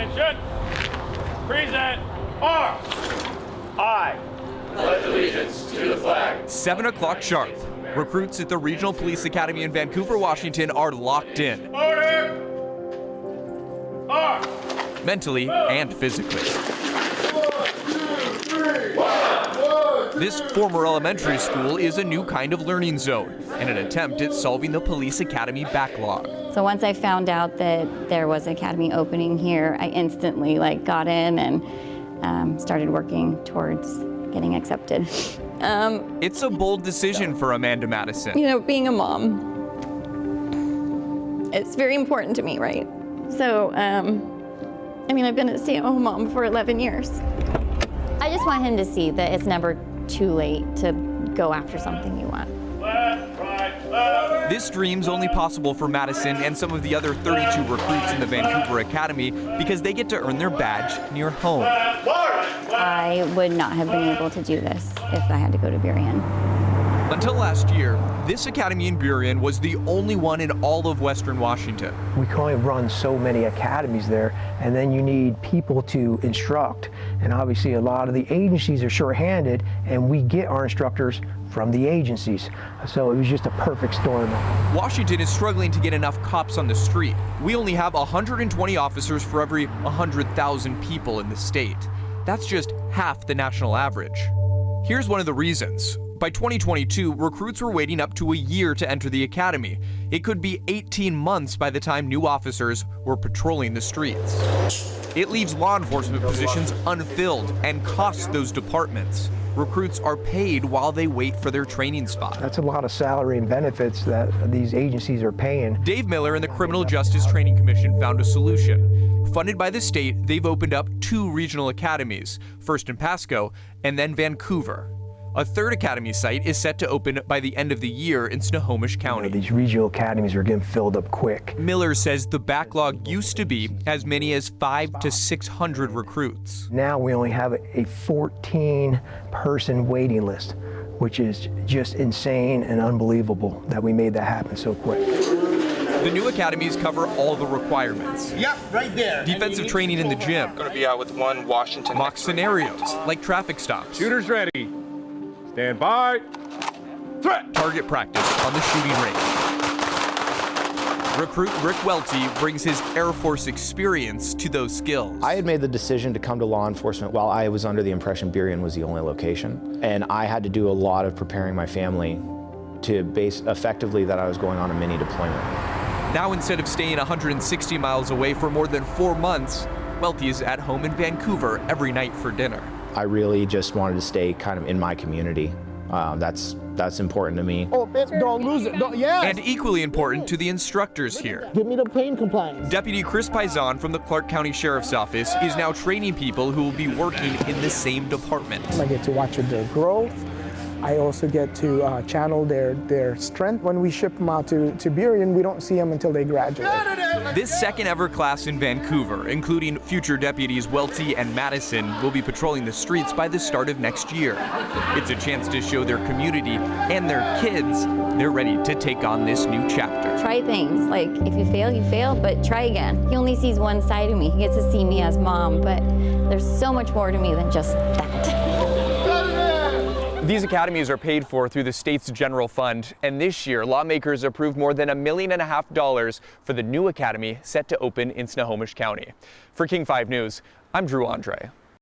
Attention. Present arms. I pledge allegiance to the flag. 7 o'clock sharp. Recruits at the Regional Police Academy in Vancouver, Washington are locked in. Order. Arms. Mentally and physically. This former elementary school is a new kind of learning zone and an attempt at solving the police academy backlog. So once I found out that there was an academy opening here, I instantly got in and started working towards getting accepted. It's a bold decision for Amanda Madison. You know, being a mom, it's very important to me, right? So, I've been a stay-at-home mom for 11 years. I just want him to see that it's never too late to go after something you want. Left, right, left. This dream's only possible for Madison and some of the other 32 recruits in the Vancouver Academy because they get to earn their badge near home. I would not have been able to do this if I had to go to Burien. Until last year, this academy in Burien was the only one in all of Western Washington. We can only run so many academies there, and then you need people to instruct. And obviously a lot of the agencies are short-handed, and we get our instructors from the agencies. So it was just a perfect storm. Washington is struggling to get enough cops on the street. We only have 120 officers for every 100,000 people in the state. That's just half the national average. Here's one of the reasons. By 2022, recruits were waiting up to a year to enter the academy. It could be 18 months by the time new officers were patrolling the streets. It leaves law enforcement positions unfilled and costs those departments. Recruits are paid while they wait for their training spot. That's a lot of salary and benefits that these agencies are paying. Dave Miller and the Criminal Justice Training Commission found a solution. Funded by the state, they've opened up 2 regional academies, first in Pasco and then Vancouver. A third academy site is set to open by the end of the year in Snohomish County. These regional academies are getting filled up quick. Miller says the backlog used to be as many as 500 to 600 recruits. Now we only have a 14-person waiting list, which is just insane and unbelievable that we made that happen so quick. The new academies cover all the requirements. Yep, right there. Defensive training in the gym. Going to be out with one Washington. Mock scenarios, like traffic stops. Shooters ready. Stand by. Threat. Target practice on the shooting range. Recruit Rick Welty brings his Air Force experience to those skills. I had made the decision to come to law enforcement while I was under the impression Burien was the only location. And I had to do a lot of preparing my family to base effectively that I was going on a mini deployment. Now, instead of staying 160 miles away for more than 4 months, Welty is at home in Vancouver every night for dinner. I really just wanted to stay kind of in my community. That's important to me. Oh, don't lose it. Yes. And equally important to the instructors here. Give me the pain compliance. Deputy Chris Paisan from the Clark County Sheriff's Office is now training people who will be working in the same department. I get to watch their growth. I also get to channel their strength. When we ship them out to Burien, we don't see them until they graduate. This second ever class in Vancouver, including future deputies Welty and Madison, will be patrolling the streets by the start of next year. It's a chance to show their community and their kids they're ready to take on this new chapter. Try things, like if you fail, but try again. He only sees one side of me. He gets to see me as mom, but there's so much more to me than just that. These academies are paid for through the state's general fund, and this year lawmakers approved more than $1.5 million for the new academy set to open in Snohomish County. For King 5 News, I'm Drew Andre.